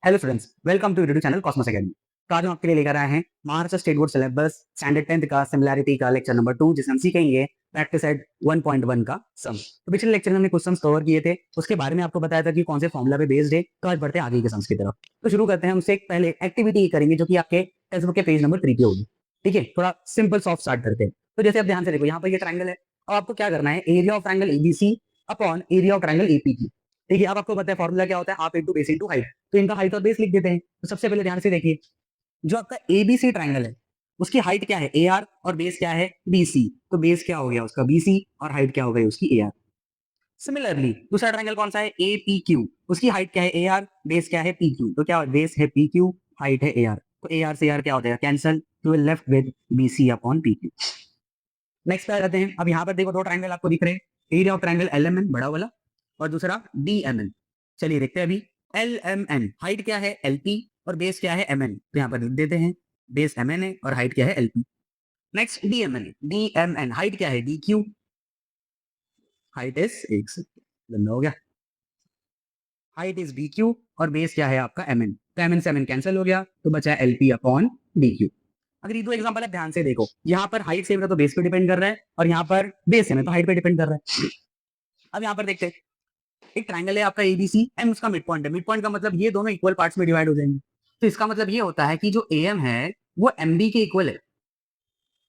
Hello students, welcome to YouTube channel Cosmos academy. तो आज हम आपके लिए लेकर आए हैं Maharashtra state board syllabus standard 10th का सिमिलैरिटी का लेक्चर नंबर 2, जिसमें हम सीखेंगे प्रैक्टिस एट 1.1 का सम। तो पिछले लेक्चर में हमने कुछ सम्स कवर किए थे, उसके बारे में आपको बताया था कि कौन से फॉर्मूला पे बेस्ड है। तो आज बढ़ते हैं आगे के सम्स की तरफ। तो शुरू करते हैं, हमसे एक पहले एक्टिविटी करेंगे जो कि आपके टेक्स्ट बुक के पेज नंबर 3 पे होगी। ठीक है, थोड़ा सिंपल सॉफ्ट स्टार्ट करते हैं। तो जैसे आप ध्यान से देखो, यहाँ पर ये ट्राइंगल है और आपको क्या करना है, area of triangle ABC upon area of triangle एपीकी। ठीक है, अब आपको पता है फॉर्मूला क्या होता है, half into base into height. तो इनका हाइट और बेस लिख देते हैं। तो सबसे पहले ध्यान से देखिए, जो आपका एबीसी ट्राइंगल है उसकी हाइट क्या है, ए आर, और बेस क्या है, बीसी। तो बेस क्या हो गया उसका, बीसी, और हाइट क्या हो गई उसकी, ए आर। सिमिलरली दूसरा ट्राइंगल कौन सा है, ए पी क्यू, उसकी हाइट क्या है, ए आर, बेस क्या है, पी क्यू। तो क्या बेस है पी क्यू, हाइट है ए आर। तो ए आर से ए आर क्या हो जाएगा, cancel, to left with BC upon P Q. Next पे आ जाते हैं। अब यहाँ पर देखो, दो ट्राइंगल आपको दिख रहे हैं, area of triangle L M N बड़ा वाला, और दूसरा डी एम एन। चलिए देखते हैं अभी। एल एम एन, हाइट क्या है, एल पी, और बेस क्या है, एम एन। तो यहाँ पर लिख देते हैं, बेस एम एन है और हाइट क्या है, L P. Next D M N, D M N, height क्या है, डी क्यू, हाइट इज, एक सेकंड लंबा हो गया, हाइट इज डी क्यू, और बेस क्या है आपका एम एन। तो एम एन से एम एन कैंसिल हो गया, तो बचा L P upon D Q. अगर ये दो एग्जांपल है, ध्यान से देखो, यहाँ पर हाइट सेम है तो बेस पे डिपेंड कर रहा है, और यहाँ पर बेस सेम है तो हाइट पे डिपेंड कर रहा है। अब यहाँ पर देखते हैं, एक ट्राइंगल है आपका एबीसी, एम उसका मिड पॉइंट है। मिड पॉइंट का मतलब ये दोनों इक्वल पार्ट्स में डिवाइड हो जाएंगे। तो इसका मतलब ये होता है कि जो एम है वो एमबी के इक्वल है।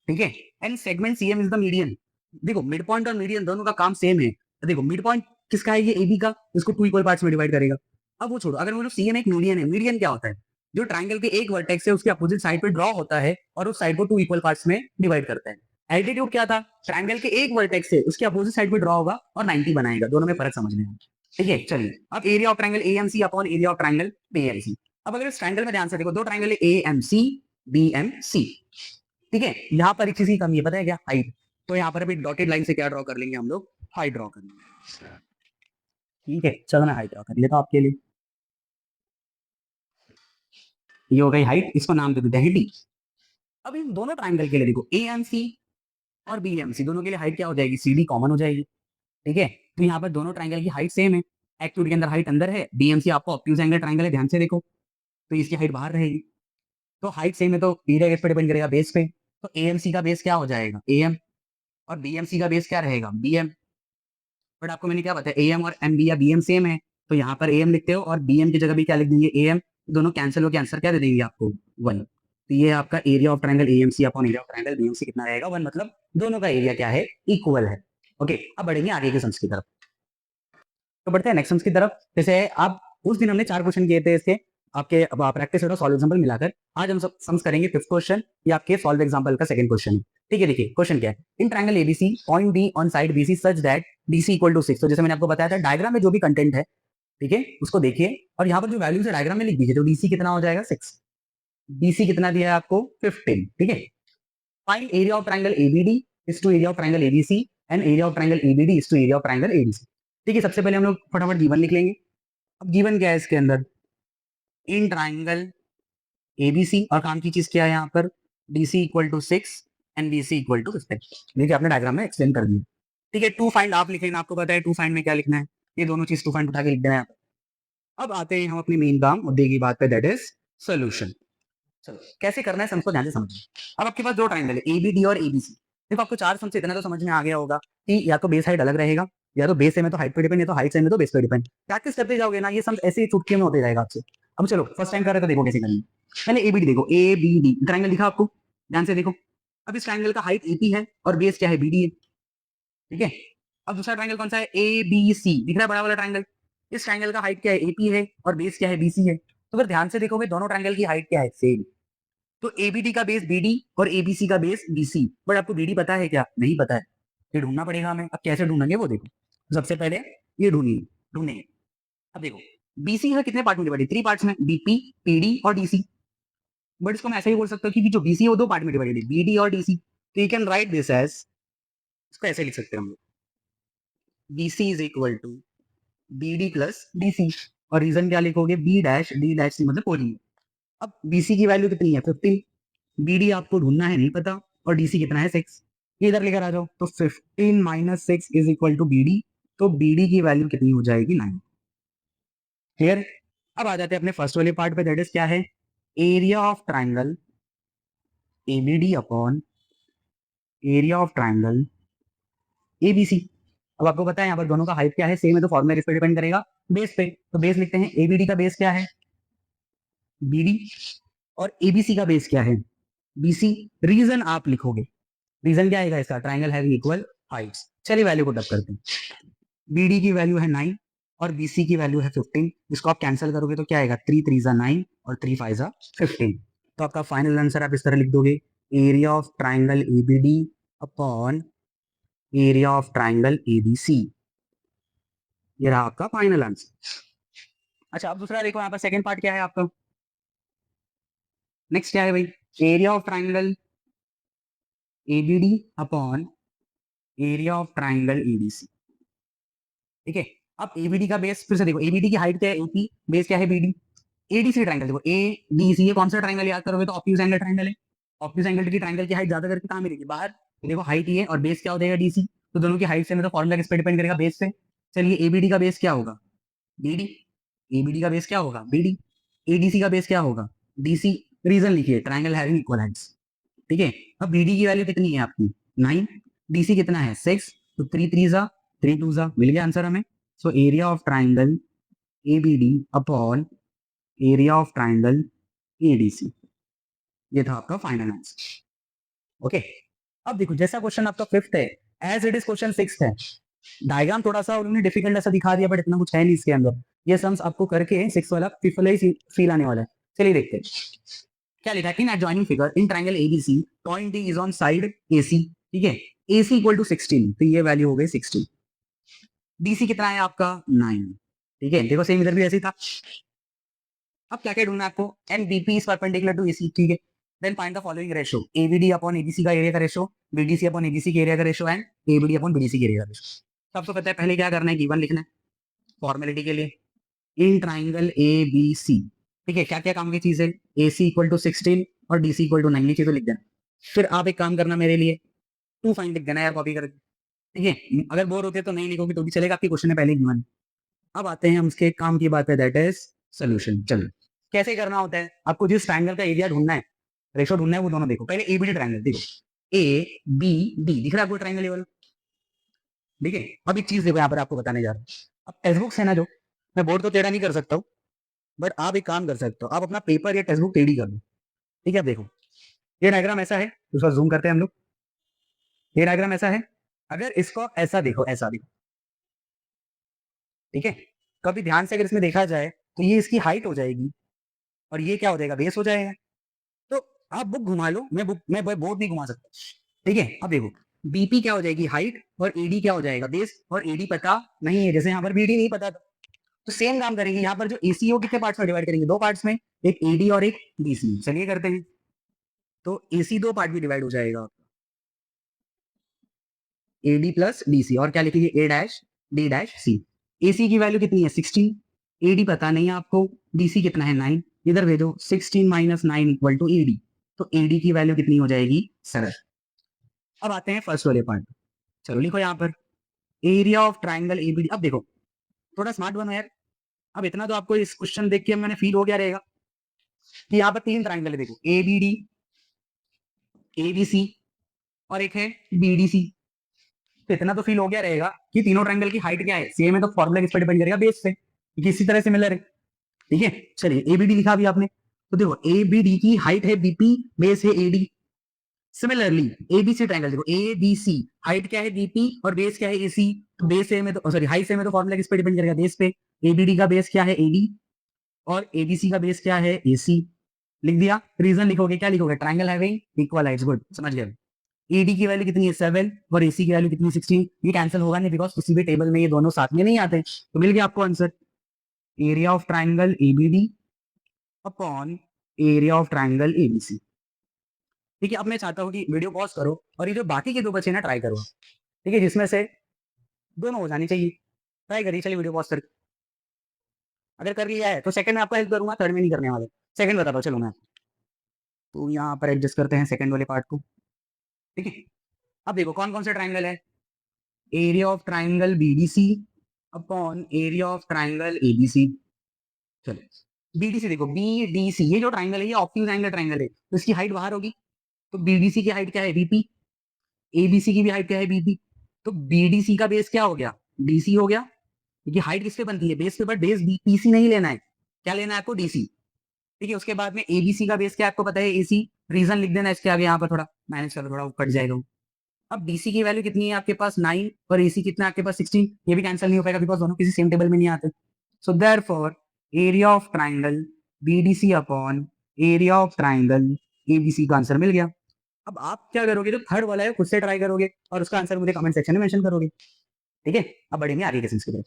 ठीक है, and segment CM is the median. देखो, मिड पॉइंट और मीडियन दोनों का काम सेम है। तो देखो, मिड पॉइंट किसका है, ये एबी का, इसको टू इक्वल पार्ट्स में डिवाइड करेगा। अब वो छोड़ो, अगर वो सीएम एक मीडियन है, मीडियन क्या होता है, जो ट्राइंगल के एक वर्टेक्स से उसके अपोजिट साइड पे ड्रॉ होता है और उस साइड को टू इक्वल पार्ट्स में डिवाइड करता है। एल्टीट्यूड क्या था, ट्राइंगल के एक वर्टेक्स से उसके अपोजिट साइड पे ड्रॉ होगा और 90 बनाएगा। दोनों में फर्क समझने में। ठीक है, चलिए अब area of triangle AMC upon area of triangle BMC. अब अगर इस ट्राइंगल में ध्यान से देखो, दो ट्राइंगल है एएमसी बीएमसी। ठीक है, यहाँ पर एक चीज की कमी है, पता है क्या, हाइट। तो यहाँ पर अभी डॉटेड लाइन से क्या ड्रॉ कर लेंगे हम लोग, हाइट ड्रॉ कर लेंगे। ठीक है, चलो मैं हाइट ड्रॉ कर लेता हूँ आपके लिए। ये हो गई हाइट, इसको नाम दे देते हैं डी। अब इन दोनों ट्राइंगल के लिए देखो, ए एम सी और बी एम सी, दोनों के लिए हाइट क्या हो जाएगी, सी डी कॉमन हो जाएगी। ठीक है, तो यहाँ पर दोनों ट्राइंगल की हाइट सेम है। एक्यूट के अंदर हाइट अंदर है, बीएमसी आपको ऑब्ट्यूज एंगल ट्राइंगल है, ध्यान से देखो, तो इसकी हाइट बाहर रहेगी। तो हाइट सेम है तो एरिया किस पे डिपेंड करेगा, बेस पे। तो एएमसी का बेस क्या हो जाएगा, एएम, और बीएमसी का बेस क्या रहेगा, बीएम। बट आपको मैंने क्या बताया, एएम और एमबी या बीएम सेम है, तो यहाँ पर एएम लिखते हो और बीएम की जगह भी क्या लिख देंगे, एएम। दोनों कैंसिल होकर आंसर क्या दे देंगे आपको, 1। तो ये आपका area of triangle AMC upon area of triangle BMC कितना रहेगा, 1। मतलब दोनों का एरिया क्या है, इक्वल है। ओके, अब बढ़ेंगे आगे के सम्स की तरफ। तो बढ़ते हैं नेक्स्ट सम्स की तरफ। जैसे आप, उस दिन हमने 4 क्वेश्चन किए थे इसके, आपके प्रैक्टिस और सॉल्व एग्जांपल मिलाकर। आज हम सब सम्स करेंगे 5th क्वेश्चन, ये आपके सॉल्व एग्जांपल का 2nd क्वेश्चन है। ठीक है, देखिए क्वेश्चन क्या है, in triangle ABC point D on side BC such that DC equal to 6। तो जैसे मैंने आपको बताया था, डायग्राम में जो भी कंटेंट है, ठीक है, उसको देखिए और यहाँ पर जो वैल्यूज है डायग्राम में लिख दीजिए। तो डीसी कितना हो जाएगा, 6, डीसी कितना दिया है आपको, 15। ठीक है, find area of triangle ABD is to area of triangle ABC and area of triangle ABD is to area of triangle ADC. ठीक है, सबसे पहले हम लोग फटाफट गिवन लिख लेंगे। अब गिवन क्या है इसके अंदर, इन ट्राइंगल एबीसी, और काम की चीज क्या है यहाँ पर, DC equal to 6 and BC equal to 15। देखिए आपने डायग्राम में एक्सप्लेन कर दिया। ठीक है, टू फाइंड आप लिखेंगे, आपको पता है टू फाइंड में क्या लिखना है, ये दोनों चीज टू फाइंड उठा के लिख देना है। अब आते हैं हम अपनी मेन काम, मुद्दे की बात पे, दैट इज सोल्यूशन। चलो कैसे करना है, सबको ध्यान से समझिए। अब आपके पास दो ट्राइंगल है, एबीडी और एबीसी। देखो आपको 4 सम से इतना तो समझ में आ गया होगा कि या तो बेस हाइट अलग रहेगा, या तो बेस सेम है तो हाइट पे डिपेंड, या तो हाइट सेम है तो बेस पे डिपेंड। प्रैक्टिस करते जाओगे ना, ये सम ऐसे ही चुटकी में होते जाएगा आपसे। अब चलो फर्स्ट टाइम कर रहे तो देखो कैसे करेंगे। पहले एबीडी देखो, ए बी डी ट्राइंगल दिखा आपको, ध्यान से देखो। अब इस ट्राइंगल का हाइट एपी है और बेस क्या है, बीडी है। ठीक है, अब दूसरा ट्राइंगल कौन सा है, ए बी सी, दिख रहा है बड़ा वाला ट्राइंगल। इस ट्राइंगल का हाइट क्या है, एपी है, और बेस क्या है, बीसी है। तो अगर ध्यान से देखोगे, दोनों ट्राइंगल की हाइट क्या है, सेम। तो एबीडी का बेस बीडी और एबीसी का बेस बीसी। बट आपको बीडी पता है क्या, नहीं पता है, ये ढूंढना पड़ेगा हमें। अब कैसे ढूंढेंगे वो देखो, सबसे पहले ये ढूंढिए, ढूंढेंगे। अब देखो, बीसी है कितने पार्ट में डिवाइडेड, 3 पार्ट्स में, बीपी, पीडी और डीसी। बट इसको मैं ऐसे ही बोल सकता हूँ कि जो बीसी है वो 2 पार्ट में डिवाइडेड है, बीडी और डीसी। तो you can write this as, इसको ऐसे लिख सकते हैं हम लोग, BC is equal to BD plus DC. और रीजन क्या लिखोगे, B dash D dash C, मतलब कोई। अब बीसी की वैल्यू कितनी है, 15। बीडी आपको ढूंढना है, नहीं पता, और डीसी कितना है, 6। ये इधर लेकर आ जाओ, तो 15 minus 6 is equal to BD. तो बीडी की वैल्यू कितनी हो जाएगी, 9। क्लियर। अब आ जाते हैं अपने फर्स्ट वाले पार्ट पे, दैट इज क्या है, area of triangle ABD upon area of triangle ABC. अब आपको पता है यहाँ पर दोनों का हाइट क्या है, सेम है, तो फॉर्मूला इस पे डिपेंड करेगा बेस पे। तो बेस लिखते हैं, एबीडी का बेस क्या है बीडी, और एबीसी का बेस क्या है बीसी। रीजन आप लिखोगे, रीजन क्या आएगा इसका, ट्राइंगल हैविंग इक्वल हाइट्स। चलिए वैल्यू को डब करते हैं, बीडी की वैल्यू है 9 और बीसी की वैल्यू है 15। इसको आप कैंसिल करोगे तो क्या आएगा, 3 3 जा 9 और 3 5 जा 15। तो आपका फाइनल आंसर आप इस तरह लिख दोगे, area of triangle ABD upon area of triangle ABC. ये रहा आपका फाइनल आंसर। अच्छा अब दूसरा देखो, यहाँ पर सेकंड पार्ट क्या है आपका, नेक्स्ट क्या है भाई, area of triangle ABD upon area of triangle ABC. ठीक है, अब एबीडी का बेस फिर से देखो, एबीडी की हाइट क्या है एपी, बेस क्या है बीडी। एडीसी ट्राइंगल देखो, ए डी सी, ये कौन सा ट्राइंगल याद करोगे, तो ऑब्ट्यूज एंगल ट्राइंगल है। ऑब्ट्यूज एंगल की ट्राइंगल की हाइट ज्यादा करके कहाँ मिलेगी, बाहर। तो देखो हाइट ये है और बेस क्या हो जाएगा डीसी, तो दोनों की हाइट से मतलब फॉर्मुला किस पे डिपेंड करेगा, बेस से। चलिए एबीडी का बेस क्या होगा बीडी, एबीडी का बेस क्या होगा बीडी, एडीसी का बेस क्या होगा डीसी। रीजन लिखिए, ट्राइंगल हैविंग इक्वल हाइट्स। ठीक है, अब बीडी की वैल्यू कितनी है आपकी 9, डीसी कितना है 6, तो 3 3 जा 3 2 जा, मिल गया आंसर हमें। So area of triangle ABD upon area of triangle ADC, ये था आपका फाइनल आंसर। ओके, अब देखो जैसा क्वेश्चन आपका फिफ्थ है, as it is question six है। डायग्राम थोड़ा सा उन्होंने डिफिकल्ट ऐसा दिखा दिया, बट इतना कुछ है नहीं इसके अंदर। ये सम्स आपको करके सिक्स वाला फिफ्थ वाला ही फील आने वाला है। चलिए देखते हैं क्या लिखा है, in adjoining figure in triangle ABC point D is on side AC. ठीक है, एसी इक्वल टू 16, तो ये वैल्यू हो गई 16। डीसी कितना है आपका 9। ठीक है, देखो सेम इधर भी ऐसे ही था। अब क्या क्या ढूंढना है आपको, and BP is perpendicular to AC. ठीक है, then find the following ratio, ABD upon ABC का एरिया का रेशो, बीडीसी अपॉन एबीसी के एरिया का ratio, and ABD upon BDC के एरिया का रेशो। तो आपको पता है पहले क्या करना है, गिवन लिखना है फॉर्मेलिटी के लिए, in triangle A B C. ठीक है, क्या क्या काम की चीज है, ए सी इक्वल टू 16 और डी सी इक्वल टू 9, नीचे तो लिख देना। फिर आप एक काम करना मेरे लिए, टू फाइंड लिख देना यार कॉपी करके। ठीक है, अगर बोर होते तो नहीं लिखोगे तो भी चलेगा, आपके क्वेश्चन है पहले गिवन। अब आते हैं हम उसके काम की बात है, दैट इज सोल्यूशन। चलो कैसे करना होता है, आपको जिस ट्राइंगल का एरिया ढूंढना है, रेशो ढूंढना है, वो दोनों देखो। पहले एबीडी ट्राइंगल देखो, ए बी डी दिख रहा है आपको ट्राइंगल लेवल। ठीक है, अब एक चीज देखो यहाँ पर आपको बताने जा रहा हूँ। अब टेक्स्ट बुक है ना, जो मैं बोर्ड तो टेढ़ा नहीं कर सकता हूँ, बट आप एक काम कर सकते हो, आप अपना पेपर या टेक्स्ट बुक टेढ़ी कर दो। ठीक है, अब देखो ये डायग्राम ऐसा है, उसका जूम करते हैं हम लोग। ये डायग्राम ऐसा है, अगर इसको ऐसा देखो, ऐसा देखो। ठीक है, कभी ध्यान से अगर इसमें देखा जाए तो ये इसकी हाइट हो जाएगी और ये क्या हो जाएगा, बेस हो जाएगा। तो आप बुक घुमा लो, मैं बोर्ड नहीं घुमा सकता। ठीक है, अब देखो बीपी क्या हो जाएगी हाइट, और एडी क्या हो जाएगा बेस, और एडी पता नहीं है, जैसे यहाँ पर बीडी नहीं पता था। तो सेम काम करेंगे यहाँ पर, जो एसी हो कितने पार्ट्स में डिवाइड करेंगे, दो पार्ट्स में, एक एडी और एक डीसी। चलिए करते हैं, तो एसी दो पार्ट में डिवाइड हो जाएगा, एडी प्लस डीसी, और क्या लिखेंगे ए डैश डी डैश सी। एसी की वैल्यू कितनी है 16, एडी पता नहीं है आपको, डीसी कितना है 9, इधर भेजो 16 माइनस 9 इक्वल टू एडी, तो एडी की वैल्यू कितनी हो जाएगी 7। अब आते हैं फर्स्ट वाले पार्ट। चलो लिखो यहाँ पर, एरिया ऑफ ट्राइंगल एबीडी। अब देखो थोड़ा स्मार्ट बनो यार। अब इतना तो आपको इस क्वेश्चन देख के मैंने फील हो गया रहेगा कि यहाँ पर तीन ट्राइंगल है, देखो एबीडी, एबीसी और एक है बीडीसी। तो इतना तो फील हो गया रहेगा कि तीनों ट्रायंगल की हाइट क्या है, सेम है, तो फॉर्मूला किस पर डिपेंड करेगा, बेस से, क्योंकि इसी तरह सिमिलर है। ठीक है, चलिए एबीडी लिखा भी आपने, तो देखो एबीडी की हाइट है बीपी, बेस है एडी। सिमिलरली एबीसी ट्रायंगल देखो, ए बी सी, हाइट क्या है बीपी और बेस क्या है एसी। तो बेस सेम है, तो सॉरी हाइट सेम है, तो फॉर्मूला किस पे डिपेंड करेगा, बेस पे। एबीडी का बेस क्या है एडी, और एबीसी का बेस क्या है एसी। लिख दिया, रीजन लिखोगे, क्या लिखोगे, triangle having equal Heights. Good, समझ गए। ईडी की वैल्यू कितनी है 7 और एसी की वैल्यू कितनी है 16। ये कैंसिल होगा नहीं, बिकॉज किसी भी टेबल में ये दोनों साथ में नहीं आते। तो मिल गया आपको answer, area of triangle ABD upon area of triangle ABC. ठीक है, अब मैं चाहता हूँ कि वीडियो पॉज करो और ये जो बाकी के दो बचे ना ट्राई करो। ठीक है, जिसमें से दोनों हो जानी चाहिए, ट्राई करिए। चलिए वीडियो पॉज कर, अगर कर लिया है तो सेकंड में आपको हेल्प करूंगा, थर्ड में नहीं करने वाले। सेकंड बताता हूँ, चलो मैं, तो यहाँ पर एडजस्ट करते हैं सेकंड वाले पार्ट को। ठीक है, अब देखो कौन कौन से ट्राइंगल है, area of triangle BDC upon area of triangle ABC. चलो बीडीसी देखो, बीडीसी ये जो ट्राइंगल है ये ऑब्ट्यूज एंगल ट्राइंगल है, तो इसकी हाइट बाहर होगी, तो बीडीसी की हाइट क्या है बीपी, एबीसी की भी हाइट क्या है बीपी, तो बीडीसी का बेस क्या हो गया डीसी हो गया, क्योंकि हाइट किस पे बनती है बेस पे, बट बेस पीसी नहीं लेना है, क्या लेना है आपको डीसी। ठीक है, उसके बाद में एबीसी का बेस क्या आपको पता है एसी, रीजन लिख देना इसके आगे, यहाँ पर थोड़ा मैनेज करो, थोड़ा कट जाएगा वो। अब डीसी की वैल्यू कितनी है आपके पास 9 और एसी कितना है आपके पास 16, ये भी कैंसिल नहीं हो पाएगा बिकॉज दोनों किसी सेम टेबल में नहीं आते। So therefore area of triangle BDC upon area of triangle ABC का आंसर मिल गया। अब आप क्या करोगे, जो थर्ड वाला है खुद से ट्राई करोगे और उसका आंसर मुझे कमेंट सेक्शन में मेंशन करोगे। ठीक है, अब बढ़ेंगे आगे क्वेश्चन की तरफ।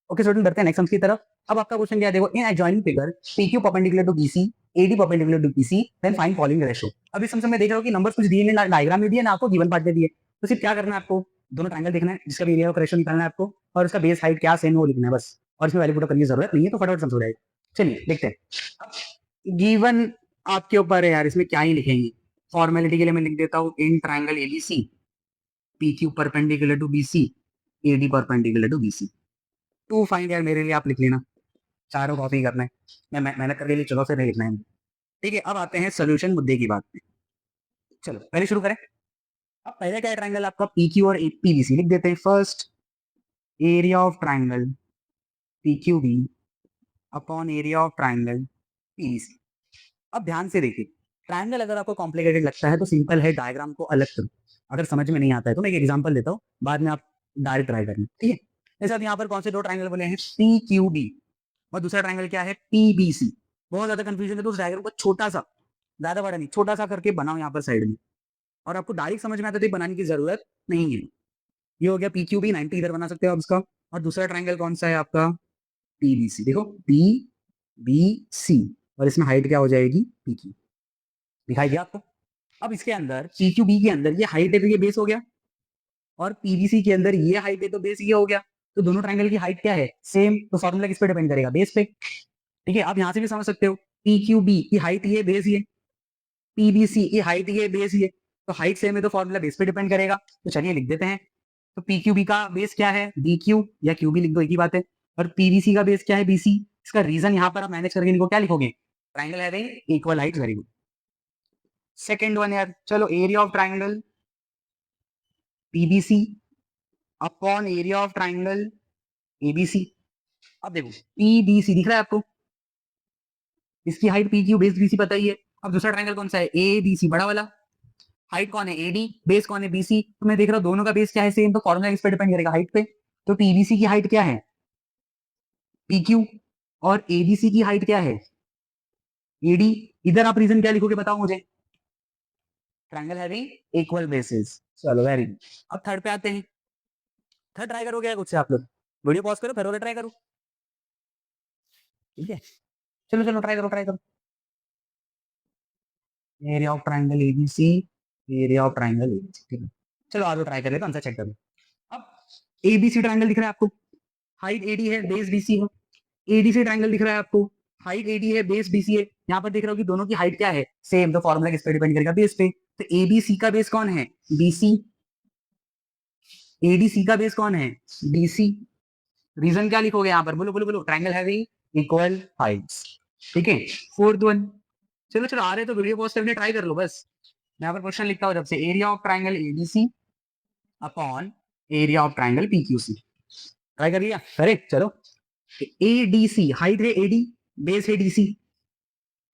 ओके स्टूडेंट, बढ़ते हैं नेक्स्ट सम की तरफ। अब आपका क्वेश्चन क्या है, देखो in adjoining figure PQ perpendicular to BC AD perpendicular to PC then find following ratio. अब इस सम में देख रहे हो कि नंबर्स कुछ दिए नहीं, डायग्राम में दिए ना आपको, गिवन पार्ट में दिए, तो सिर्फ क्या करना है आपको, दोनों ट्रायंगल देखना है जिसका भी एरिया ऑफ रेशियो निकालना है आपको, और उसका बेस हाइट क्या सेम वो लिखना है बस, और इसमें वैल्यू पुट करने की जरूरत नहीं है, तो फटाफट समझ जाएगा। चलिए देखते हैं। गिवन आपके ऊपर है यार, इसमें क्या ही लिखेंगे, फॉर्मेलिटी के लिए मैं लिख देता हूँ in triangle ABC PQ perpendicular to BC AD perpendicular to BC। To find यार मेरे लिए आप लिख लेना, चारों कॉपी करना है, मैं मेहनत करके लिए चलो फिर नहीं लिखना है। ठीक है, अब आते हैं सोल्यूशन मुद्दे की बात पे। चलो पहले शुरू करें। अब पहले क्या है ट्रायंगल आपका PQ और PBC, लिख देते हैं first area of triangle PQB upon area of triangle PBC। अब ध्यान से देखिए, ट्रायंगल अगर आपको कॉम्प्लिकेटेड लगता है तो सिंपल है, डायग्राम को अलग करो, अगर समझ में नहीं आता है तो मैं एक एग्जांपल देता हूँ, बाद में आप डायरेक्ट ट्राई करना। ठीक है, जैसे अब यहाँ पर कौन से दो ट्रायंगल बोले हैं PQB और दूसरा ट्रायंगल क्या है PBC। बहुत ज्यादा कंफ्यूजन है तो उस डायग्राम को छोटा सा, ज्यादा बड़ा नहीं, छोटा सा करके बनाओ यहाँ पर साइड में, और आपको डायरेक्ट समझ में आता है तो बनाने की जरूरत नहीं है। ये हो गया PQB, 90 इधर बना सकते हो आप उसका, और दूसरा ट्रायंगल कौन सा है आपका PBC, देखो PBC, और इसमें हाइट क्या हो जाएगी PQ, दिखाई दिया आपको। अब इसके अंदर PQB के अंदर ये हाइट है तो ये बेस हो गया, और PBC के अंदर ये हाइट है तो बेस ये हो गया, तो दोनों ट्रायंगल की हाइट क्या है सेम, तो फॉर्मूला किस पे डिपेंड करेगा बेस पे। ठीक है, आप यहां से भी समझ सकते हो PQB की हाइट ये बेस ये, PBC की हाइट ये बेस ये, तो हाइट सेम है तो फॉर्मूला बेस पे डिपेंड करेगा, तो चलिए लिख देते हैं। तो PQB का बेस क्या है BQ या QB लिख दो, एक ही बात है, और PBC का बेस क्या है BC। इसका रीजन यहाँ पर आप मैनेज करके लिखो, क्या लिखोगे, triangle having equal height, very good. Second one यार, चलो area of triangle PBC upon area of triangle ABC। अब देखो PBC दिख रहा है आपको, इसकी हाइट PQ बेस BC पता ही है। अब दूसरा ट्रायंगल कौन सा है ABC बड़ा वाला, हाइट कौन है AD, बेस कौन है BC, तो मैं देख रहा हूँ दोनों का बेस क्या है सेम, तो फॉर्मूला इस पे डिपेंड करेगा हाइट पे, तो PBC की हाइट क्या है PQ, और ABC की हाइट क्या है AD। इधर आप रीजन क्या लिखोगे बताओ मुझे, ट्रायंगल हैविंग इक्वल बेसिस। चलो वेरी गुड। अब थर्ड पे आते हैं, थर्ड ट्राई करोगे कुछ से आप लोग, वीडियो पॉज करो फिर ट्राई करो। ठीक है, चलो चलो ट्राई करो, ट्राई करो। Area of triangle ABC, area of triangle ABC। ठीक है, चलो आप ट्राई कर लेते आंसर चेक करो। अब ABC ट्रायंगल दिख रहा है आपको, हाइट AD है बेस BC है, ADC ट्रायंगल दिख रहा है आपको, हाइट AD है बेस BC है, यहाँ पर देख रहे हो कि दोनों की हाइट क्या है सेम, तो फॉर्मूला किस पे डिपेंड करेगा बेस पे, तो ABC का बेस कौन है BC, ADC का बेस कौन है BC। रीजन क्या लिखोगे यहाँ पर, बोलो बोलो बोलो, ट्रायंगल हैविंग इक्वल हाइट्स। ठीक है, फोर्थ वन, चलो चलो आ रहे तो वीडियो पॉज करके ट्राई कर लो बस। मैं यहाँ पर क्वेश्चन लिखता हूँ जब से, area of triangle ABC upon area of triangle PQC। Try कर लिया, करेक्ट। चलो ADC हाइट है AD, बेस है DC,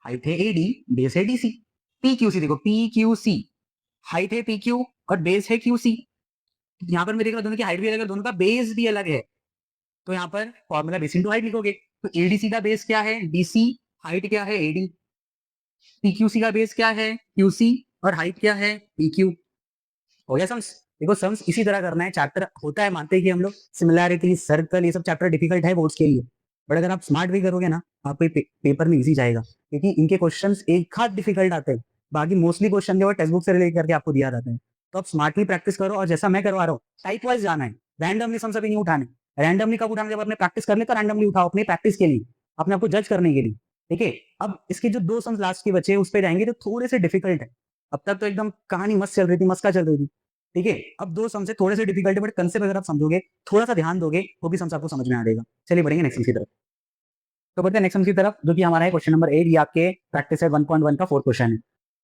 हाइट है AD, बेस है DC। PQC देखो PQC हाइट है PQ और बेस है QC, यहाँ पर मैं देख रहा हूँ दोनों की हाइट भी अलग है, दोनों का बेस भी अलग है, तो यहाँ पर फॉर्मूला बेस इंटू हाइट लिखोगे, तो ADC का बेस क्या है DC, हाइट क्या है AD, PQC का बेस क्या है QC और हाइट क्या है PQ। हो गया सम्स। देखो सम्स इसी तरह करना है, चैप्टर होता है मानते हैं कि हम लोग सिमिलैरिटी सर्कल ये सब चैप्टर डिफिकल्ट है बोर्ड्स के लिए, बट अगर आप स्मार्ट भी करोगे ना आपको पेपर में इजी जाएगा, क्योंकि इनके क्वेश्चंस एक हाथ डिफिकल्ट आते हैं, बाकी मोस्टली क्वेश्चन जो है टेक्स्ट बुक से रिलेट करके आपको दिया जाता है। तो आप स्मार्टली प्रैक्टिस करो, और जैसा मैं करवा रहा हूँ टाइप वाइज जाना है, रैंडमली सम सभी नहीं उठाने। रैंडमली कब उठाने, जब अपने प्रैक्टिस करने तो रैंडमली उठाओ अपने प्रैक्टिस के लिए, अपने आपको जज करने के लिए। ठीक है, अब इसके जो दो सम्स लास्ट के बचे उस पर जाएंगे जो थोड़े से डिफिकल्ट है, अब तक तो एकदम कहानी मस्त चल रही थी, मस्का चल रही थी। ठीक है, अब दो सम से थोड़े से डिफिकल्ट है, बट कंसेप्ट अगर आप समझोगे, थोड़ा सा ध्यान दोगे, वो भी सम आपको समझ में आ जाएगा। चलिए बढ़ेंगे नेक्स्ट की तरफ। तो बढ़ते हैं नेक्स्ट सम की तरफ, जो कि हमारा है क्वेश्चन नंबर 8। ये आपके प्रैक्टिस सेट 1.1 का फोर्थ क्वेश्चन है।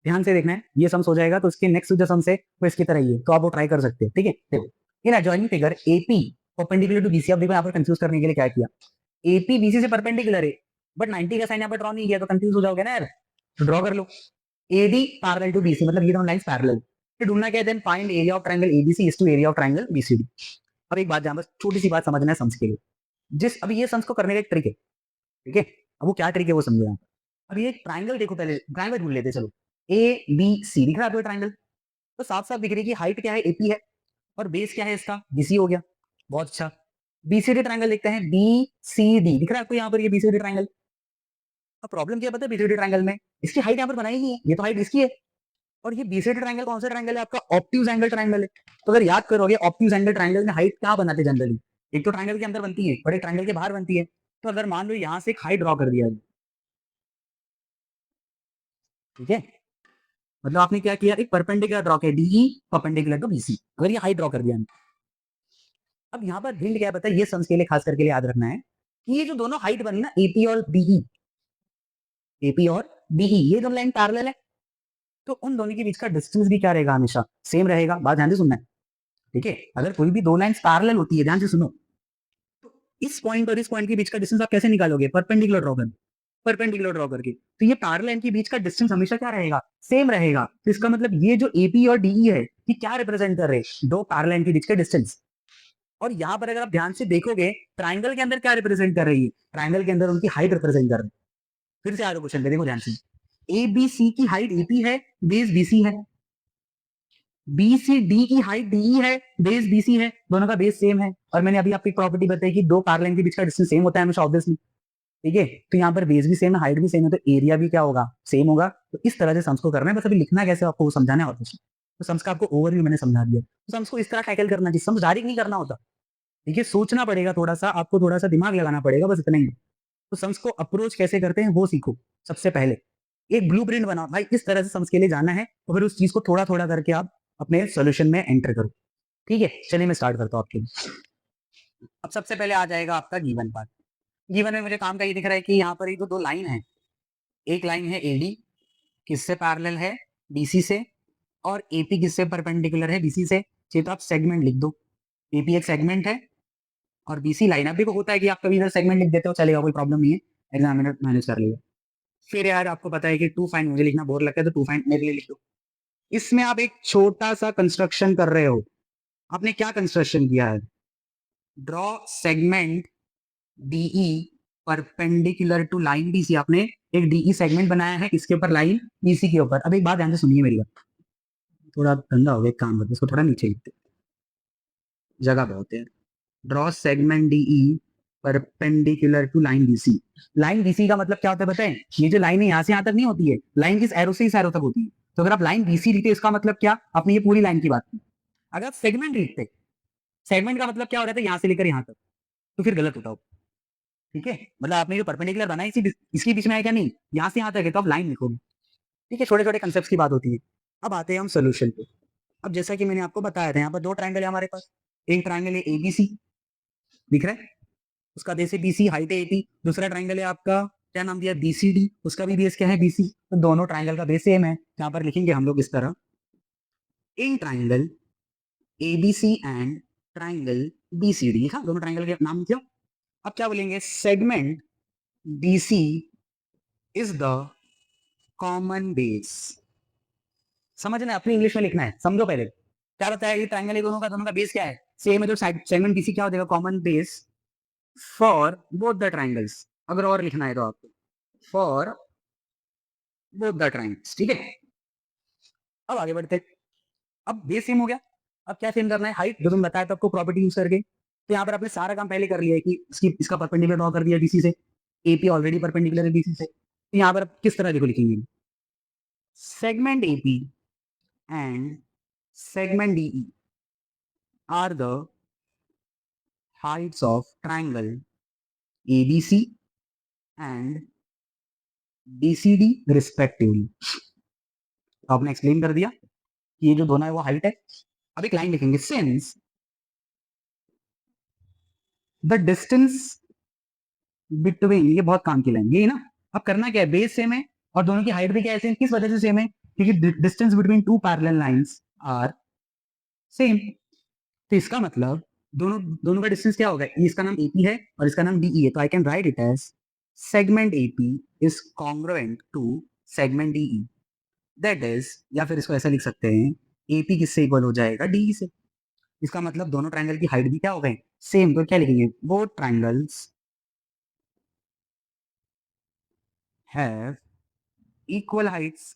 ध्यान से देखना है, ये सम्स हो जाएगा तो इसके नेक्स्ट जो सम्स है वो इसकी तरह ही है, तो आप वो ट्राई कर सकते हैं। ठीक है, देखो in adjoining figure AP perpendicular to BC. अब देखो यहाँ पर कंफ्यूज करने के लिए क्या किया, एपी बीसी से परपेंडिकुलर है बट 90 का साइन यहाँ पर ड्रॉ नहीं किया, तो कंफ्यूज हो जाओगे ना यार, तो ड्रॉ कर लो। एडी पैरेलल टू बीसी, मतलब ये दोनों लाइंस पैरेलल। फिर ढूंढना क्या है, then find area of triangle ABC is to area of triangle BCD. अब एक बात ध्यान, बस छोटी सी बात समझना है सम्स के लिए। जिस अभी ये सम्स को करने का एक ट्रिक है, ठीक है, अब वो क्या ट्रिक है वो समझो यहाँ पर। अब ये एक ट्रायंगल देखो, पहले ट्रायंगल ढूंढ लेते हैं, चलो ए बी सी दिख रहा है आपको ट्रायंगल, तो साफ साफ दिख रही है कि हाइट क्या है एपी है और बेस क्या है इसका बीसी हो गया। बहुत अच्छा, बीसीडी ट्रायंगल देखते हैं, बी सी डी दिख रहा है आपको यहाँ पर, ये बीसीडी ट्रायंगल। अब प्रॉब्लम क्या पता है बीसीडी ट्रायंगल में, इसकी हाइट यहाँ पर बनाई नहीं है, ये तो हाइट इसकी है। और ये बीसीडी ट्रायंगल कौन सा ट्रायंगल है आपका, ऑब्ट्यूज एंगल ट्रायंगल है। तो अगर याद करोगे ऑब्ट्यूज एंगल ट्रायंगल में हाइट क्या बनाते हैं जनरली, एक तो ट्रायंगल के अंदर बनती है और एक ट्रायंगल के बाहर बनती है। तो अगर मान लो यहाँ से एक हाइट ड्रॉ कर दिया, ठीक है, मतलब आपने क्या किया, एक परपेंडिकुलर ड्रॉ किया, डीई परपेंडिकुलर टू बीसी, अगर ये हाइट ड्रॉ कर दिया। अब यहाँ पर हिंट क्या पता है, ये सम्स के लिए खास करके याद रखना है कि ये जो दोनों हाइट बनी ना एपी और बीई, एपी और बीई ये दोनों लाइन पैरेलल है, तो उन दोनों के बीच का डिस्टेंस भी क्या रहेगा, हमेशा सेम रहेगा। बात ध्यान से सुनना है, ठीक है, अगर कोई भी दो लाइंस पैरेलल होती है, ध्यान से सुनो, तो इस पॉइंट और इस पॉइंट के बीच का डिस्टेंस आप कैसे निकालोगे, परपेंडिकुलर ड्रॉ कर, परपेंडिकुलर ड्रॉ करके। तो ये पैरेलल लाइन के बीच का डिस्टेंस हमेशा क्या रहेगा, सेम रहेगा। तो इसका मतलब ये जो एपी और डीई है ये क्या रिप्रेजेंट कर रहे हैं, दो पैरेलल लाइन के बीच का डिस्टेंस। और यहाँ पर अगर आप ध्यान से देखोगे ट्राइंगल के अंदर क्या रिप्रेजेंट कर रही है, ट्राइंगल के अंदर उनकी हाइट रिप्रेजेंट कर रही है। फिर से आ रहा क्वेश्चन पे, देखो ध्यान से, ए बी सी की हाइट एपी है, बेस बीसी है, बी सी डी की हाइट डी है, बेस बीसी है, दोनों का बेस सेम है। और मैंने अभी आपको एक प्रॉपर्टी बताई कि दो पैरेलल के बीच का डिस्टेंस सेम होता है हमेशा, ऑब्वियसली, ठीक है। तो यहाँ पर बेस भी सेम है, हाइट भी सेम है, तो एरिया भी क्या होगा, सेम होगा। तो इस तरह से सम्स को करना है, बस अभी लिखना कैसे आपको वो समझाना है और कुछ। तो सम्स का आपको ओवरव्यू मैंने समझा दिया, तो सम्स को इस तरह टैकल करना चाहिए, सम्स डायरेक्ट नहीं करना होता, ठीक है, सोचना पड़ेगा थोड़ा सा, आपको थोड़ा सा दिमाग लगाना पड़ेगा, बस इतना ही। तो सम्स को अप्रोच कैसे करते हैं वो सीखो। सबसे पहले एक ब्लूप्रिंट बनाओ भाई, इस तरह से सम्स के लिए जाना है, और फिर उस चीज को थोड़ा थोड़ा करके आप अपने सॉल्यूशन में एंटर करो। ठीक है, चलिए मैं स्टार्ट करता हूँ आपके लिए। अब सबसे पहले आ जाएगा आपका गिवन पार्ट। गिवन में मुझे काम का ये दिख रहा है कि यहाँ पर ये तो दो लाइन है, एक लाइन है एडी, किससे पैरेलल है, बीसी से, और एपी किससे परपेंडिकुलर है, बीसी से। चाहिए तो आप सेगमेंट लिख दो, एपी एक सेगमेंट है और बीसी लाइन। अभी को होता है कि आप कभी इधर सेगमेंट लिख देते हो, चलेगा, कोई प्रॉब्लम नहीं है, एग्जामिनर मैनेज कर लेगा। फिर यार आपको पता है कि टू फाइंड, मुझे लिखना बोर लगता है तो टू फाइंड मेरे लिए लिख दो। इसमें आप एक छोटा सा कंस्ट्रक्शन कर रहे हो, आपने क्या कंस्ट्रक्शन किया है, draw segment DE perpendicular to line BC. आपने एक डीई सेगमेंट बनाया है, इसके ऊपर लाइन बीसी के ऊपर। अब एक बात ध्यान से सुनिए मेरी बात, थोड़ा गंदा हो गया, एक काम करते इसको थोड़ा नीचे लिखते, जगह बहुत है। Draw segment DE perpendicular to line BC. Line BC का मतलब क्या होता है बताएं, ये जो लाइन है यहाँ से यहाँ तक नहीं होती है, लाइन किस एरो से इस एरो तक होती है। तो अगर आप लाइन बीसी लिखते इसका मतलब क्या, आपने ये पूरी लाइन की बात की। अगर आप सेगमेंट लिखते, सेगमेंट का मतलब क्या हो रहा था, यहाँ से लेकर यहाँ तक, तो फिर गलत होता हो। ठीक है, मतलब आपने जो परपेंडिकुलर बनाई इसके बीच में है क्या, नहीं, यहाँ से यहाँ तक है, तो आप लाइन लिखोगे। ठीक है, छोटे छोटे कंसेप्ट की बात होती है। अब आते हैं हम सोल्यूशन पे। अब जैसा कि मैंने आपको बताया था, यहाँ पर दो ट्राइंगल है हमारे पास, एक ट्राइंगल है एबीसी, दिख रहा है, उसका बेस है बीसी, हाइट है एपी। दूसरा ट्राइंगल है आपका, क्या नाम दिया, बीसीडी, उसका भी बेस क्या है, बीसी। तो दोनों ट्राइंगल का बेस सेम है। यहाँ पर लिखेंगे हम लोग इस तरह, इन triangle ABC and triangle BCD, लिखा, दोनों ट्राइंगल के नाम क्यों। अब क्या बोलेंगे, segment BC is the common base. समझना, अपनी इंग्लिश में लिखना है, समझो पहले क्या बताया, ये ट्राइंगल दोनों का बेस क्या है, सेम है, तो सेगमेंट बीसी क्या हो जाएगा, common base for both the triangles. अगर और लिखना है तो आपको, फॉर बोथ द ट्राइंगल्स, ठीक है। अब आगे बढ़ते, अब बेस सेम हो गया, अब क्या सेम करना है, हाइट, जो तुम बताया तो आपको प्रॉपर्टी यूज करके। तो यहाँ पर आपने सारा काम पहले कर लिया है कि इसका परपेंडिकुलर ड्रॉ कर दिया बीसी से, एपी ऑलरेडी परपेंडिकुलर है बीसी से। तो यहाँ पर आप किस तरह देखो लिखेंगे, segment AP and segment DE are the heights of triangle ABC and BCD respectively। आपने एक्सप्लेन कर दिया कि ये जो दोनों है वो हाइट है। अब एक लाइन लिखेंगे, सिंस द डिस्टेंस बिटवीन, ये बहुत काम की लाइन, ये ना। अब करना क्या है, बेस सेम है और दोनों की हाइट भी क्या है सेम, किस वजह से सेम है, क्योंकि distance between two parallel lines are same. तो इसका मतलब दोनों दोनों का डिस्टेंस क्या होगा, इसका नाम एपी है और इसका नाम डीई है, तो I can write it as segment AP is congruent to segment DE, that is, या फिर इसको ऐसा लिख सकते हैं, एपी किससे इक्वल हो जाएगा, डीई से। इसका मतलब दोनों ट्रायंगल की हाइट भी क्या हो गए, सेम। तो क्या लिखेंगे, both triangles have equal Heights.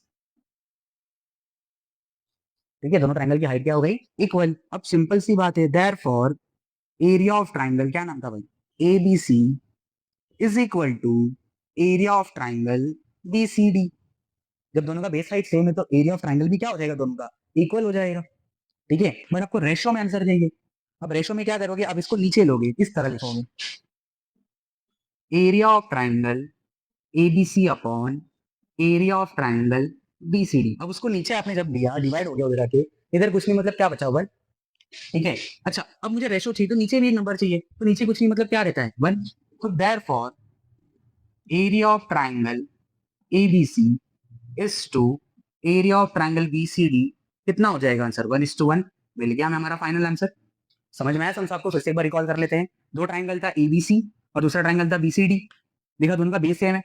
ठीक है, दोनों ट्रायंगल की हाइट क्या हो गई, इक्वल। अब सिंपल सी बात है, देयरफॉर एरिया ऑफ ट्रायंगल, क्या नाम था भाई, A B C is equal to area of triangle B C D. जब दोनों का बेस हाइट सेम है तो एरिया ऑफ ट्रायंगल भी क्या हो जाएगा, दोनों का इक्वल हो जाएगा। ठीक है, बट आपको रेशो में आंसर चाहिए। अब रेशो में क्या करोगे, अब इसको नीचे लोगे, इस तरह लिखोगे, area of triangle A B C upon area of triangle B C D. अब उसको नीचे आपने जब लिया, डिवाइड हो गया उधर आके, इधर कुछ नहीं, मतलब क्या बचा हुआ, ठीक है। अच्छा, अब मुझे रेशो चाहिए तो नीचे भी एक नंबर चाहिए, तो नीचे कुछ नहीं, मतलब क्या रहता है, वन। तो therefore area of triangle A B C is to area of triangle B C D, कितना हो जाएगा आंसर, 1:1। मिल गया हमें हमारा फाइनल आंसर। समझ में आया, हम आपको फिर से एक बार रिकॉल कर लेते हैं। दो ट्रायंगल था एबीसी और दूसरा ट्रायंगल था बीसीडी। देखा दोनों का बेस सेम है,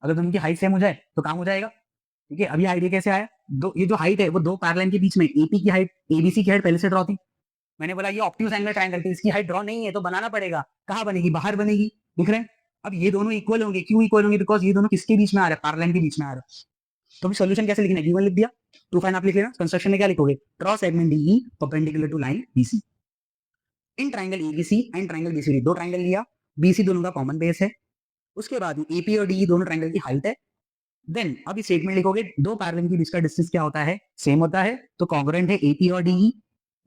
अगर दोनों की हाइट सेम हो जाए तो काम हो जाएगा। ठीक है, अब ये आइडिया कैसे आया, दो, ये जो हाइट है वो दो पैरेलल के बीच में, एपी की हाइट एबीसी की हाइट पहले से ड्रॉ थी। मैंने बोला ये ऑब्ट्यूज एंगल ट्रायंगल थी, इसकी हाइट ड्रॉ नहीं है तो बनाना पड़ेगा। कहाँ बनेगी, बाहर बनेगी, दिख रहे हैं। अब ये दोनों इक्वल होंगे, क्यों इक्वल होंगे, बिकॉज ये दोनों किसके बीच में आ रहा है, पैरेलल के बीच में आ रहा है। तो अभी सोल्यूशन कैसे लिखना है, गिवन लिख दिया, टू फाइन आप लिख लेना, कंस्ट्रक्शन में क्या लिखोगे, draw segment DE perpendicular to line BC in triangle ABC and triangle BCD. दो ट्राइंगल लिया, बीसी दोनों का कॉमन बेस है, उसके बाद एपी और डी दोनों ट्राइंगल की हाइट है। देन अब इस स्टेटमेंट लिखोगे, दो पैरेलल के बीच का डिस्टेंस क्या होता है, सेम होता है, तो कॉन्ग्रुएंट है एपी और डीई,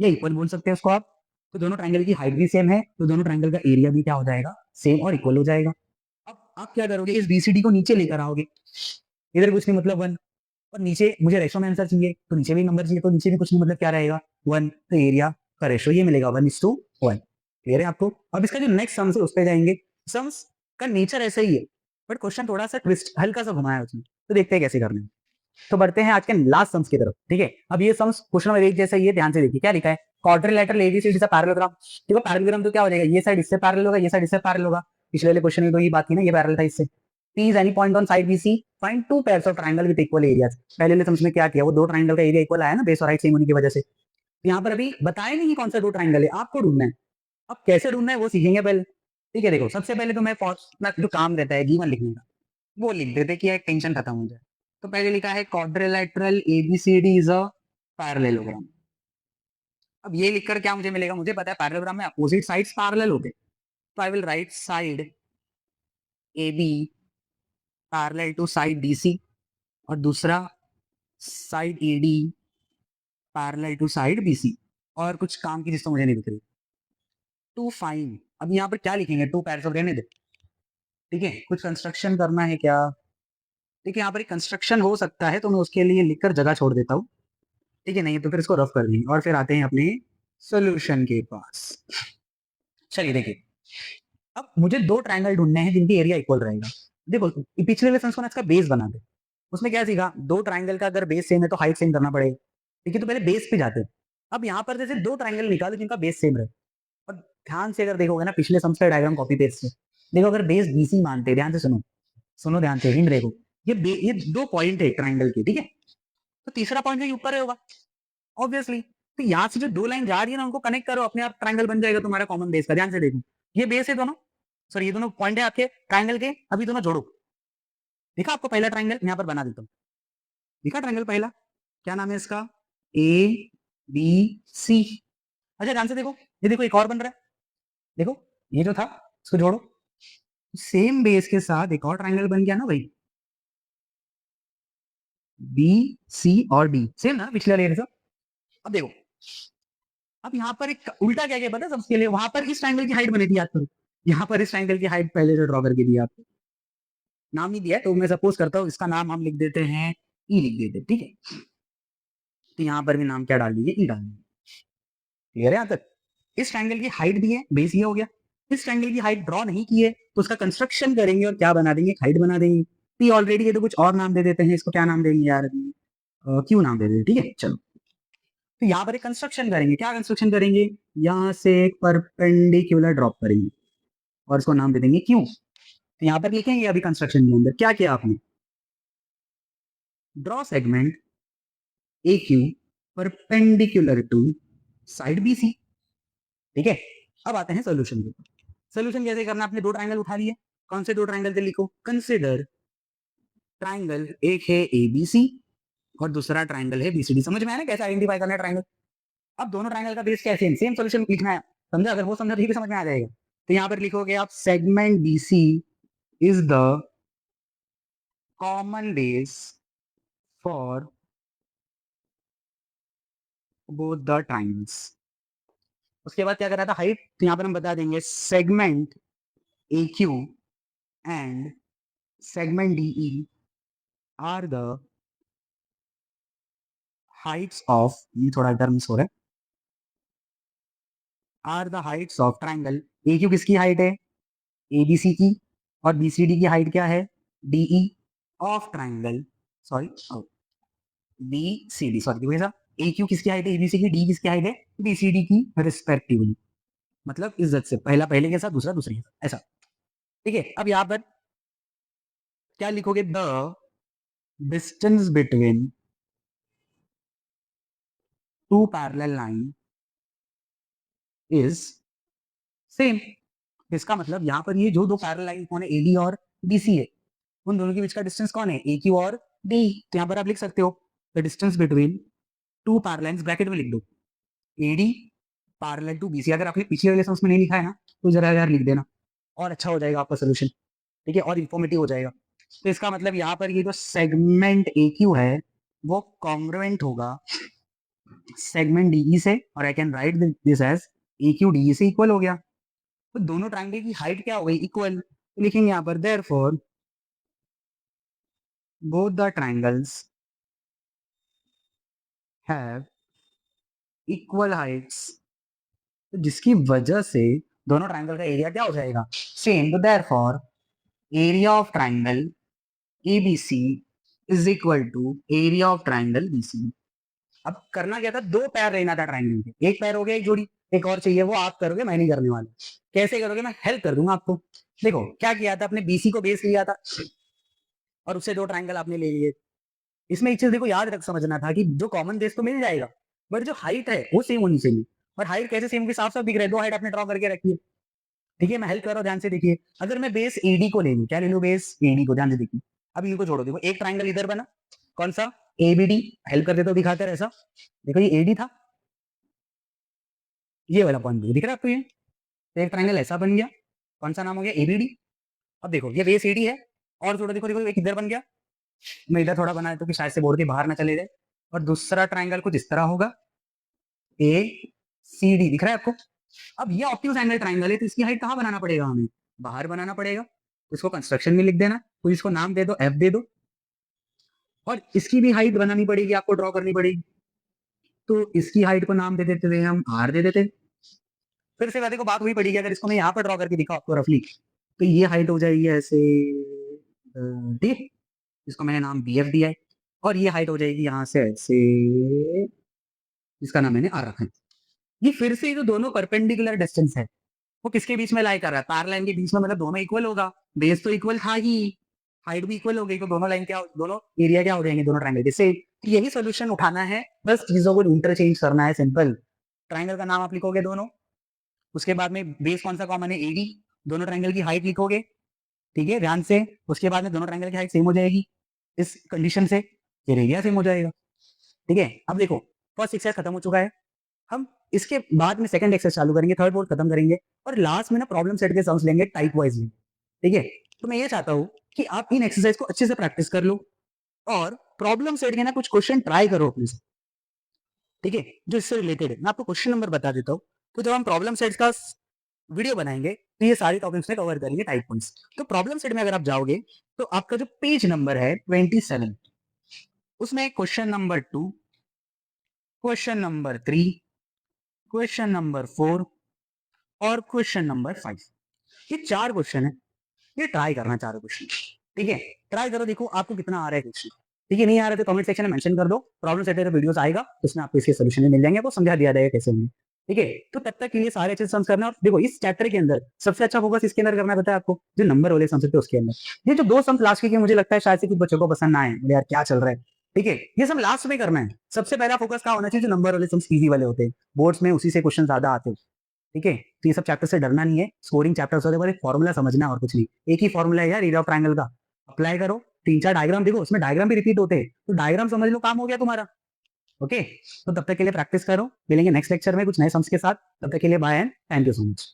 या इक्वल बोल सकते हैं उसको आप। तो दोनों ट्राइंगल की हाइट भी सेम है, तो दोनों ट्राइंगल का एरिया भी क्या हो जाएगा, सेम और इक्वल हो जाएगा। अब आप क्या करोगे, इस बीसीडी को नीचे लेकर आओगे, इधर कुछ नहीं, मतलब वन। और नीचे मुझे रेशो में आंसर चाहिए, तो नीचे भी नंबर चाहिए, तो नीचे भी कुछ नहीं, मतलब क्या रहेगा, वन। तो एरिया का रेशो ये मिलेगा 1:1। क्लियर है आपको। अब इसका जो नेक्स्ट सम्स है उस पर जाएंगे। सम्स का नेचर ऐसा ही है, बट क्वेश्चन थोड़ा सा ट्विस्ट हल्का सा घुमाया उसने, तो देखते हैं कैसे करने हैं। तो बढ़ते हैं आज के लास्ट सम्स की तरफ। ठीक है, अब ये सम्स क्वेश्चन नंबर 1 जैसा ही है, ध्यान से देखिए क्या लिखा है, quadrilateral ABC is a parallelogram. देखो पैरेललोग्राम तो क्या हो जाएगा, ये साइड इससे पैरेलल होगा, ये साइड इससे पैरेलल होगा। पिछले वाले क्वेश्चन में तो ये बात थी ना, ये पैरेलल था इससे। P is any point on side BC, find two pairs of triangle with equal areas। पहले ने तुमने क्या किया, वो दो ट्राइंगल का एरिया इक्वल आया ना, बेस और हाइट सेम होने की वजह से। तो यहाँ पर अभी बताया नहीं कि कौन सा दो ट्राइंगल है, आपको ढूंढना है। अब कैसे ढूंढना है वो सीखेंगे पहले। ठीक है, देखो सबसे पहले तो मैं अपना जो काम रहता है गिवन लिखने का, वो लिख देते कि एक टेंशन खत्म हो जाए। तो पहले लिखा है quadrilateral ABCD is a parallelogram. अब ये लिखकर क्या मुझे मिलेगा, मुझे पता है पैरेललोग्राम में अपोजिट साइड्स पैरेलल होते, तो I will write side A B parallel to side D C, और दूसरा side A D parallel to side B C. और कुछ काम की चीज तो मुझे नहीं दिख रही, टू फाइन। अब यहाँ पर क्या लिखेंगे, टू पैर्स ऑफ, रहने दे। ठीक है, कुछ कंस्ट्रक्शन करना है क्या, ठीक है, यहाँ पर एक कंस्ट्रक्शन हो सकता है, तो मैं उसके लिए लिखकर जगह छोड़ देता हूँ। ठीक है, नहीं तो फिर इसको रफ कर देंगे, और फिर आते हैं अपने सोल्यूशन के पास। चलिए देखिए, अब मुझे दो ट्रायंगल ढूंढने हैं जिनकी एरिया इक्वल रहेगा। देखो पिछले लेसन को ना इसका बेस बना दे, उसमें क्या सीखा, दो ट्रायंगल का अगर बेस सेम है तो हाइट सेम करना पड़ेगा। ठीक है, तो पहले बेस पे जाते हैं। अब यहाँ पर जैसे दो ट्रायंगल निकालो जिनका बेस सेम रहे, और ध्यान से अगर देखोगे ना, पिछले सम्स का डायग्राम कॉपी पेस्ट से देखो, अगर बेस बीसी मानते हैं, ध्यान से सुनो, सुनो ध्यान से, हिंट देखो, ये दो पॉइंट है ट्रायंगल के, ठीक है, तो तीसरा पॉइंट जो ऊपर है होगा ऑब्वियसली। तो यहाँ से जो दो लाइन जा रही है ना, उनको कनेक्ट करो, अपने आप ट्रायंगल बन जाएगा तुम्हारा कॉमन बेस का। ध्यान से देखो, ये बेस है दोनों, सॉरी ये दोनों पॉइंट है आपके ट्रायंगल के, अभी दोनों जोड़ो। देखा आपको पहला ट्रायंगल, यहाँ पर बना देता हूँ, देखा ट्रायंगल पहला, क्या नाम है इसका, ए बी सी। अच्छा ध्यान से देखो, ये देखो एक और बन रहा है, देखो ये जो था इसको जोड़ो, सेम बेस के साथ एक और ट्रायंगल बन गया ना भाई, बी सी और डी सेम ना पिछले लेयर से। अब देखो, अब यहाँ पर एक उल्टा क्या क्या पता है सबके लिए, वहां पर इस ट्रायंगल की हाइट बनी थी, याद करो, यहाँ पर इस ट्रायंगल की हाइट पहले से ड्रॉ करके दिया आपको, नाम नहीं दिया, तो मैं सपोज करता हूँ इसका नाम हम लिख देते हैं ई, लिख देते, ठीक है। तो यहाँ पर भी नाम क्या डाल दीजिए, ई डाल दीजिए। क्लियर है यहाँ तक, इस ट्रायंगल की हाइट भी है, बेस ये हो गया, इस ट्रायंगल की हाइट ड्रॉ नहीं की है तो उसका कंस्ट्रक्शन करेंगे और क्या बना देंगे, हाइट बना देंगे। तो ऑलरेडी ये तो कुछ और नाम दे देते हैं, इसको क्या नाम देंगे यार, क्यों नाम दे देंगे, ठीक है चलो। तो यहाँ पर एक कंस्ट्रक्शन करेंगे, क्या कंस्ट्रक्शन करेंगे, यहाँ से एक परपेंडिकुलर ड्रॉप करेंगे और इसको नाम दे देंगे क्यू। तो यहाँ पर लिखेंगे अभी कंस्ट्रक्शन के अंदर क्या किया आपने, draw segment A Q perpendicular to side B C, ठीक है। अब आते हैं सोल्यूशन के ऊपर। सोल्यूशन कैसे करना, आपने दो ट्राइंगल उठा लिए, कौन से दो ट्राइंगल थे, लिखो कंसिडर ट्राइंगल, एक है ए बी सी और दूसरा ट्राइंगल है बी सी डी। समझ में आया ना कैसे आइडेंटिफाई करना है ट्राइंगल। अब दोनों ट्राइंगल का बेस क्या है, सेम सोल्यूशन लिखना है, समझा, अगर वो समझा ठीक है, समझ में आ जाएगा। तो यहाँ पर लिखोगे आप segment B C is the common base for both the triangles. उसके बाद क्या करा था, हाइट, तो यहाँ पर हम बता देंगे segment A Q and segment DE are the heights of, ये थोड़ा इधर मिस हो रहा है, are the heights of triangle। AQ किसकी हाइट है, ABC की, और BCD की हाइट क्या है, DE of triangle, sorry BCD, sorry देखो ऐसा, AQ किसकी हाइट है ABC की, D किसकी हाइट है BCD की रिस्पेक्टिवली, मतलब इज्जत से, पहला पहले के साथ दूसरा दूसरे के साथ, ऐसा, ठीक है। अब यहाँ पर क्या लिखोगे, the distance between two parallel line is same. इसका मतलब यहाँ पर ये जो दो पैरेलल लाइन कौन है, एडी और बीसी है, उन दोनों के बीच का डिस्टेंस कौन है, ए क्यू और डी। तो यहाँ पर आप लिख सकते हो the distance between two parallel lines, bracket में लिख दो एडी पैरेलल टू बीसी। अगर आपने पिछले वाले में नहीं लिखा है ना तो जरा यार लिख देना, और अच्छा हो जाएगा आपका सोल्यूशन, ठीक है, और इन्फॉर्मेटिव हो जाएगा। तो इसका मतलब यहाँ पर ये जो सेगमेंट ए क्यू है वो कॉन्ग्रुएंट होगा सेगमेंट डीई से, और I can write this as A Q DE से इक्वल हो गया। तो दोनों ट्रायंगल की हाइट क्या हो गई, इक्वल। लिखेंगे यहाँ पर therefore both the triangles have equal heights, तो जिसकी वजह से दोनों ट्रायंगल का एरिया क्या हो जाएगा, सेम। तो therefore area of triangle ABC is equal to area of triangle BC. अब करना क्या था, दो पैर रहना था ट्रायंगल के, एक पैर हो गया, एक जोड़ी, एक और चाहिए, वो आप करोगे, मैं नहीं करने वाला। कैसे करोगे, मैं हेल्प कर दूंगा आपको। देखो क्या किया था, अपने बीसी को बेस लिया था और उससे दो ट्रायंगल आपने ले लिए। इसमें एक चीज देखो याद रख समझना था कि जो कॉमन बेस तो मिल जाएगा, बट जो हाइट है वो सेम होनी चाहिए। और हाइट कैसे सेम, के साफ साफ दिख रहा है, दो हाइट आपने ड्रॉ करके रखी है, ठीक है। मैं हेल्प कर रहा हूँ, ध्यान से देखिए। अगर मैं बेस एडी को ले लूँ, क्या ले लूँ, बेस एडी को, ध्यान से देखिए। अब इनको छोड़ो, देखो एक ट्राइंगल इधर बना, कौन सा, एबीडी, हेल्प कर देता हूँ, दिखाते हैं ऐसा, देखो ये एडी था, ये वाला पॉइंट दिख रहा है आपको, ये तो एक ट्राइंगल ऐसा बन गया, कौन सा नाम हो गया, एबीडी। अब देखो ये बेस एडी है, और थोड़ा देखो, देखो एक इधर बन गया, मैं इधर थोड़ा बना देता हूँ कि शायद से बोर्ड के बाहर ना चले जाए। और दूसरा ट्राइंगल कुछ इस तरह होगा, ए सी डी, दिख रहा है आपको। अब ये ऑप्टिमस एंगल ट्राइंगल है, तो इसकी हाइट कहाँ बनाना पड़ेगा, हमें बाहर बनाना पड़ेगा। तो इसको कंस्ट्रक्शन में लिख देना, तो इसको नाम दे दो, एफ दे दो, और इसकी भी हाइट बनानी पड़ेगी, आपको ड्रॉ करनी पड़ेगी। तो इसकी हाइट को नाम दे देते थे हम, आर दे देते। फिर से देखो बात वही पड़ेगी, अगर इसको मैं यहाँ पर ड्रॉ करके दिखाऊं आपको रफली, तो ये हाइट हो जाएगी ऐसे, ठीक है, इसको मैंने नाम बी एफ दिया है, और ये हाइट हो जाएगी यहाँ से ऐसे, जिसका नाम मैंने आर रखा है। ये फिर से जो दोनों परपेंडिकुलर डिस्टेंस है वो किसके बीच में लाई कर रहा है, पैरेलल लाइन के बीच में, मतलब दोनों इक्वल होगा, बेस तो इक्वल था ही, हाइट भी इक्वल हो गई, तो दोनों लाइन क्या, दोनों एरिया क्या हो जाएंगे, दोनों ट्रायंगल के सेम। यही सोल्यूशन उठाना है, बस चीजों को इंटरचेंज करना है, सिंपल। ट्रायंगल का नाम आप लिखोगे दोनों, उसके बाद में बेस कौन सा कॉमन है, एडी, दोनों ट्रायंगल की हाइट लिखोगे, ठीक है, ध्यान से। उसके बाद में दोनों ट्रायंगल की हाइट सेम हो जाएगी, इस कंडीशन से फिर एरिया सेम हो जाएगा, ठीक है। अब देखो फर्स्ट एक्सरसाइज खत्म हो चुका है, हम इसके बाद में सेकंड एक्सरसाइज चालू करेंगे, थर्ड फोर्थ खत्म करेंगे, और लास्ट में ना प्रॉब्लम सेट के सम्स लेंगे टाइप वाइज में, ठीक है। तो मैं ये चाहता हूँ कि आप इन एक्सरसाइज को अच्छे से प्रैक्टिस कर लो, और प्रॉब्लम सेट के ना कुछ क्वेश्चन ट्राई करो अपने से, ठीक है, जो इससे रिलेटेड है। मैं आपको क्वेश्चन नंबर बता देता हूँ, तो जब हम प्रॉब्लम सेट्स का वीडियो बनाएंगे तो ये सारी टॉपिक्स में कवर करेंगे, टाइप पॉइंट्स। तो प्रॉब्लम सेट में अगर आप जाओगे तो आपका जो पेज नंबर है 27, उसमें question number 2, question number 3, question number 4 और क्वेश्चन नंबर 5, ये 4 क्वेश्चन है, ये ट्राई करना 4 क्वेश्चन, ठीक है? ट्राई करो, देखो आपको कितना आ रहा है क्वेश्चन, ठीक है? नहीं आ रहा तो कमेंट सेक्शन में मेंशन कर दो, प्रॉब्लम सेटर वीडियोस आएगा, उसमें आपको इसके सॉल्यूशन भी मिल जाएंगे, आपको समझा दिया जाएगा कैसे होंगे, ठीक है? तो तब तक के लिए सारे अच्छे सम्स करना। और देखो इस चैप्टर के अंदर सबसे अच्छा फोकस इसके अंदर करना पता है आपको, जो नंबर वाले सम्स होते हैं उसके अंदर। ये जो 2 सम्स लास्ट के मुझे लगता है शायद से कुछ बच्चों को पसंद ना आए, बोले यार क्या चल रहा है, ठीक है? ये सब लास्ट में करना है, सबसे पहला फोकस क्या होना चाहिए, जो नंबर वाले सम्स इजी वाले होते हैं, बोर्ड्स में उसी से क्वेश्चन ज्यादा आते हैं, ठीक है? तो ये सब चैप्टर से डरना नहीं है, स्कोरिंग चैप्टर्स होते हैं, बस एक फॉर्मूला समझना है और कुछ नहीं। एक ही फॉर्मूला है यार एरिया ऑफ ट्रायंगल का, अप्लाई करो, 3-4 डायग्राम देखो, उसमें डायग्राम भी रिपीट होते हैं, तो डायग्राम समझ लो, काम हो गया तुम्हारा। ओके, तो तब तक के लिए प्रैक्टिस करो, मिलेंगे नेक्स्ट लेक्चर में कुछ नए सम्स के साथ, तब तक के लिए bye and thank you so much.